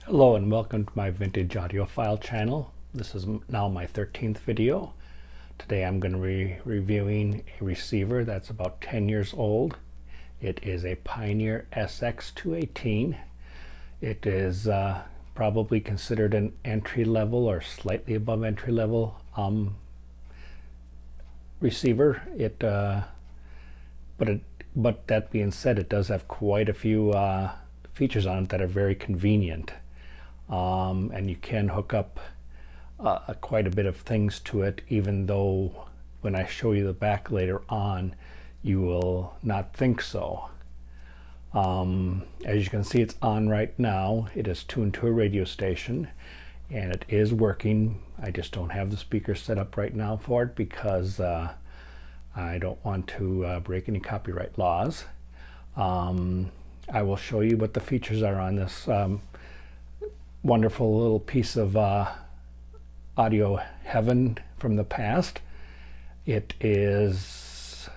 Hello and welcome to my vintage audiophile channel. This is now my 13th video. Today I'm going to be reviewing a receiver that's about 10 years old. It is a Pioneer SX-218. It is probably considered an entry-level or slightly above entry-level receiver. But that being said, it does have quite a few features on it that are very convenient. And you can hook up quite a bit of things to it, even though when I show you the back later on you will not think so. As you can see, it's on right now. It is tuned to a radio station and it is working. I just don't have the speaker set up right now for it because I don't want to break any copyright laws. I will show you what the features are on this wonderful little piece of audio heaven from the past. It is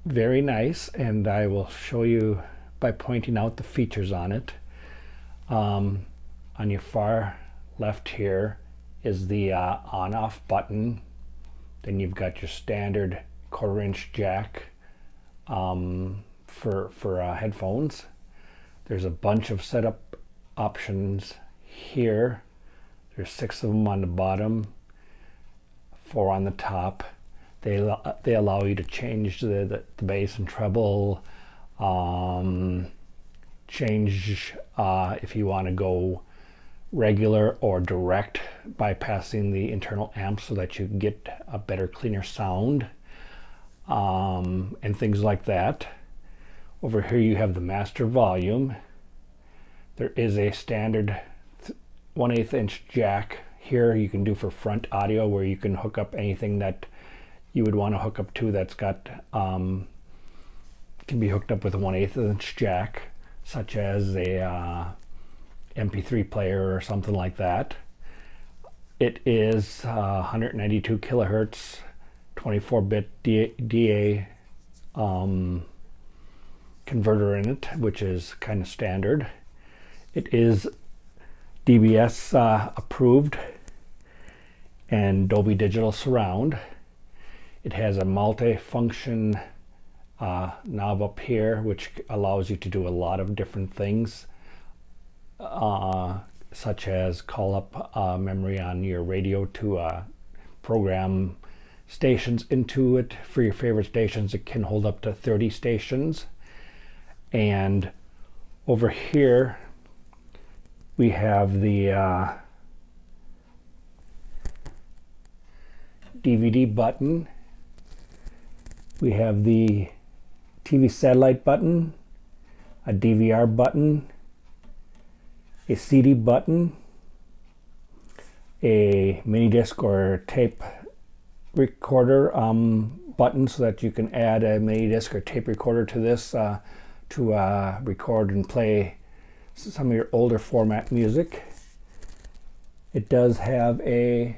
very nice, and I will show you by pointing out the features on it. On your far left here is the on-off button. Then you've got your standard 1/4-inch jack for headphones. There's a bunch of setup options here. There's 6 of them on the bottom, 4 on the top. They allow you to change the bass and treble, change if you want to go regular or direct, bypassing the internal amp so that you get a better, cleaner sound, and things like that. Over here you have the master volume. There is a standard 1/8 inch jack here you can do for front audio, where you can hook up anything that you would want to hook up to that's got can be hooked up with a 1/8 inch jack, such as a MP3 player or something like that. It is 192 kilohertz 24-bit DA converter in it, which is kind of standard. It is DBS approved and Dolby Digital Surround. It has a multi-function knob up here, which allows you to do a lot of different things, such as call up memory on your radio to program stations into it. For your favorite stations, it can hold up to 30 stations. And over here we have the DVD button. We have the TV satellite button, a DVR button, a CD button, a mini disc or tape recorder button, so that you can add a mini disc or tape recorder to this to record and play some of your older format music. It does have a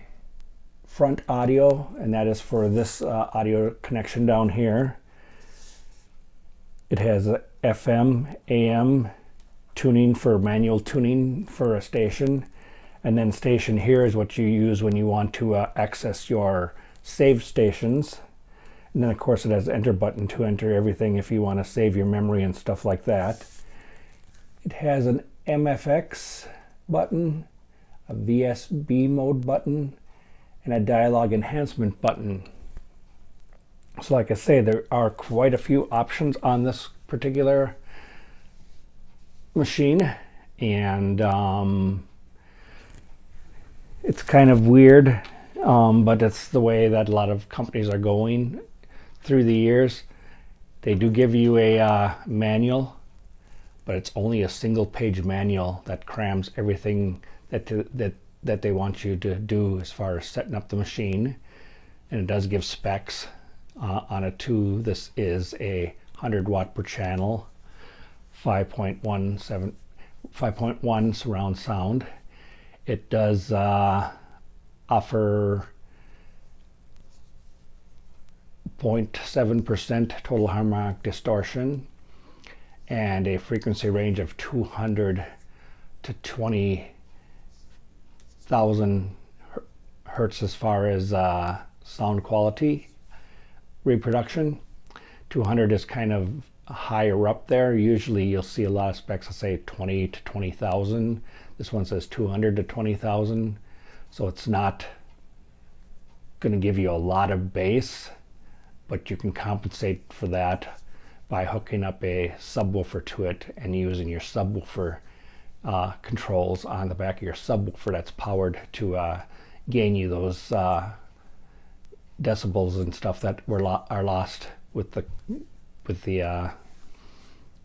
front audio, and that is for this audio connection down here. It has a FM, AM tuning for manual tuning for a station, and then station here is what you use when you want to access your saved stations. And then of course it has an enter button to enter everything if you want to save your memory and stuff like that. It has an MFX button, a VSB mode button, and a dialogue enhancement button. So like I say, there are quite a few options on this particular machine, and it's kind of weird, but it's the way that a lot of companies are going through the years. They do give you a manual, but it's only a single-page manual that crams everything that they want you to do as far as setting up the machine. And it does give specs on it too. This is a 100 watt per channel, 5.1 surround sound. It does offer 0.7% total harmonic distortion and a frequency range of 200 to 20,000 hertz as far as sound quality reproduction. 200 is kind of higher up there. Usually you'll see a lot of specs that say 20 to 20,000. This one says 200 to 20,000. So it's not going to give you a lot of bass, but you can compensate for that by hooking up a subwoofer to it and using your subwoofer controls on the back of your subwoofer that's powered to gain you those decibels and stuff that are lost with the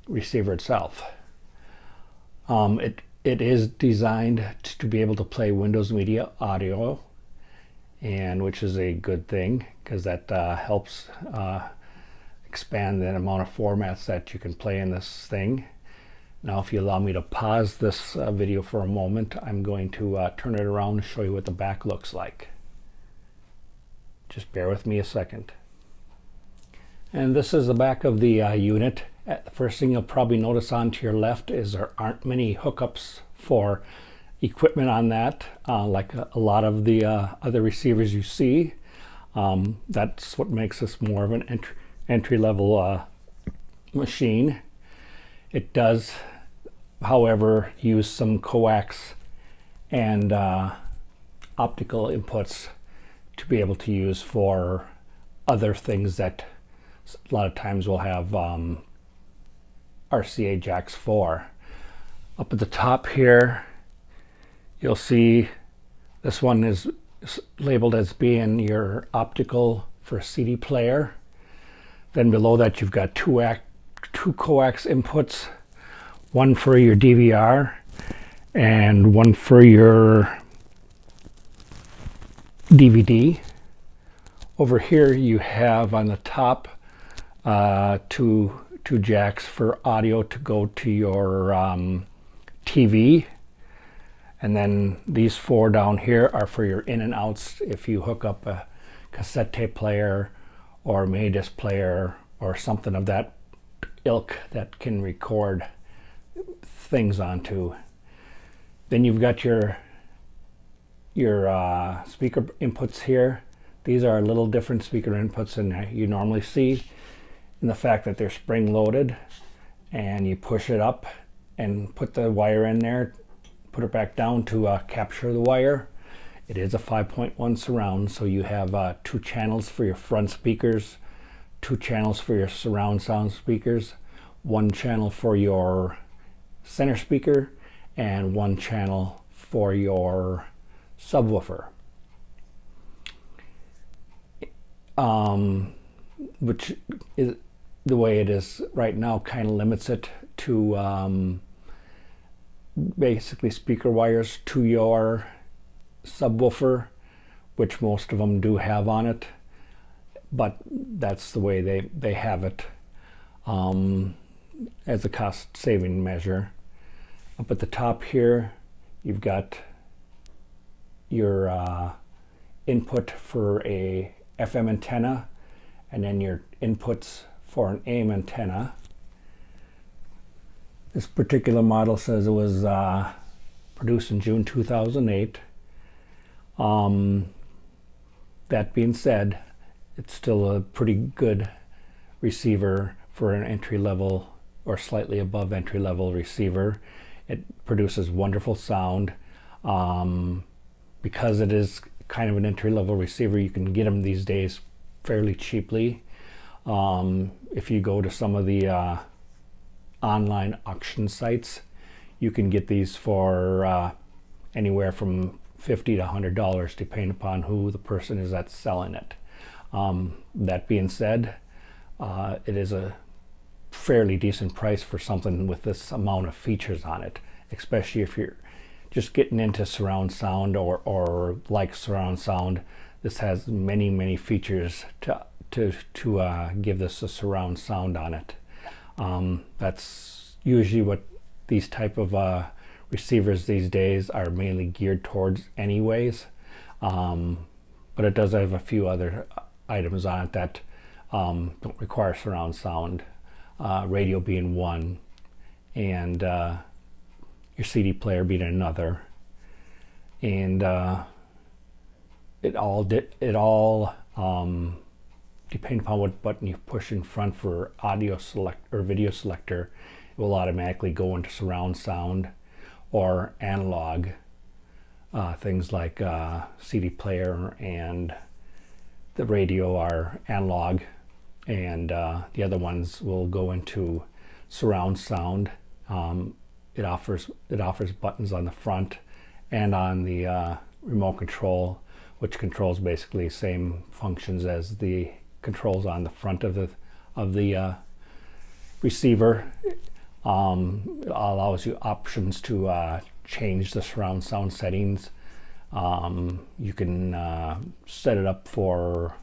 receiver itself. It is designed to be able to play Windows Media Audio, and which is a good thing because that helps expand the amount of formats that you can play in this thing. Now, if you allow me to pause this video for a moment, I'm going to turn it around and show you what the back looks like. Just bear with me a second. And this is the back of the unit. The first thing you'll probably notice on to your left is there aren't many hookups for equipment on that, like a lot of the other receivers you see. That's what makes this more of an entry-level machine. It does, however, use some coax and optical inputs to be able to use for other things that a lot of times we'll have RCA jacks for. Up at the top here, you'll see this one is labeled as being your optical for CD player. Then below that you've got two coax inputs, one for your DVR and one for your DVD. Over here you have on the top two jacks for audio to go to your TV, and then these four down here are for your in and outs if you hook up a cassette tape player or mini disc player or something of that ilk that can record things onto. Then you've got your speaker inputs here. These are a little different speaker inputs than you normally see, in the fact that they're spring loaded, and you push it up and put the wire in there, put it back down to capture the wire. It is a 5.1 surround, so you have 2 channels for your front speakers, 2 channels for your surround sound speakers, 1 channel for your center speaker, and 1 channel for your subwoofer. Which is the way it is right now, kind of limits it to basically speaker wires to your subwoofer, which most of them do have on it, but that's the way they have it as a cost saving measure. Up at the top here you've got your input for a FM antenna, and then your inputs for an AM antenna. This particular model says it was produced in June 2008. That being said, it's still a pretty good receiver for an entry-level or slightly above entry-level receiver. It produces wonderful sound. Because it is kind of an entry-level receiver, you can get them these days fairly cheaply. If you go to some of the online auction sites, you can get these for anywhere from $50 to $100 depending upon who the person is that's selling it. That being said, it is a fairly decent price for something with this amount of features on it, especially if you're just getting into surround sound or like surround sound. This has many features to give this a surround sound on it. That's usually what these type of receivers these days are mainly geared towards anyways, but it does have a few other items on it that don't require surround sound, radio being one, and your CD player being another, and it all depending upon what button you push in front for audio select or video selector, it will automatically go into surround sound or analog. Things like CD player and the radio are analog, and the other ones will go into surround sound. It offers buttons on the front and on the remote control, which controls basically the same functions as the controls on the front of the receiver. It allows you options to change the surround sound settings. You can set it up for,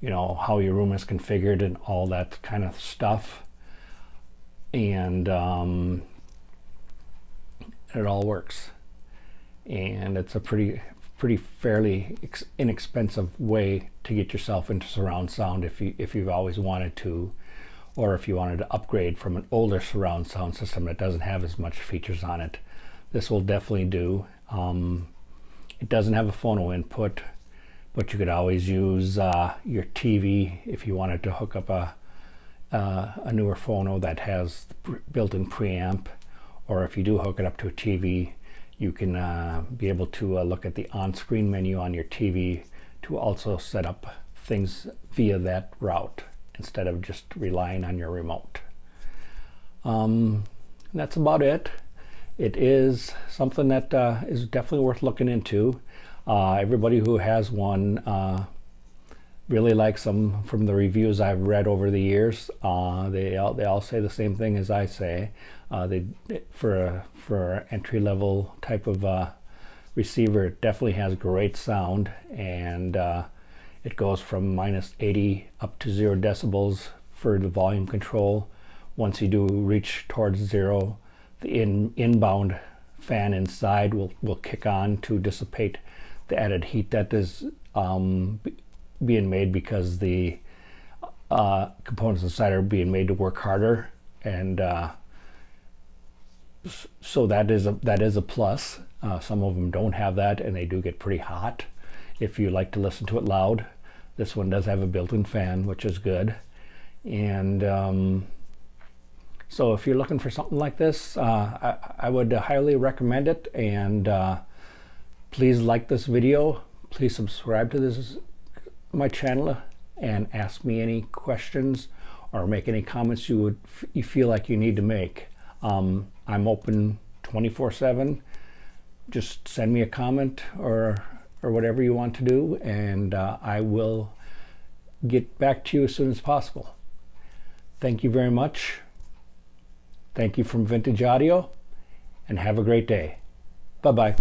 you know, how your room is configured and all that kind of stuff, and it all works. And it's a pretty fairly inexpensive way to get yourself into surround sound if you've always wanted to, or if you wanted to upgrade from an older surround sound system that doesn't have as much features on it. This will definitely do. It doesn't have a phono input, but you could always use your TV if you wanted to hook up a newer phono that has built-in preamp, or if you do hook it up to a TV, you can be able to look at the on-screen menu on your TV to also set up things via that route instead of just relying on your remote. That's about it. It is something that is definitely worth looking into. Everybody who has one really likes them. From the reviews I've read over the years, they all say the same thing as I say. For an entry-level type of receiver, it definitely has great sound, and it goes from -80 up to 0 decibels for the volume control. Once you do reach towards 0, the inbound fan inside will kick on to dissipate the added heat that is being made, because the components inside are being made to work harder, and so that is a plus. Some of them don't have that, and they do get pretty hot if you like to listen to it loud. This one does have a built-in fan, which is good. And so if you're looking for something like this, I would highly recommend it. And please like this video. Please subscribe to my channel, and ask me any questions or make any comments you feel like you need to make. I'm open 24/7. Just send me a comment or whatever you want to do, and I will get back to you as soon as possible. Thank you very much. Thank you from Vintage Audio, and have a great day. Bye-bye.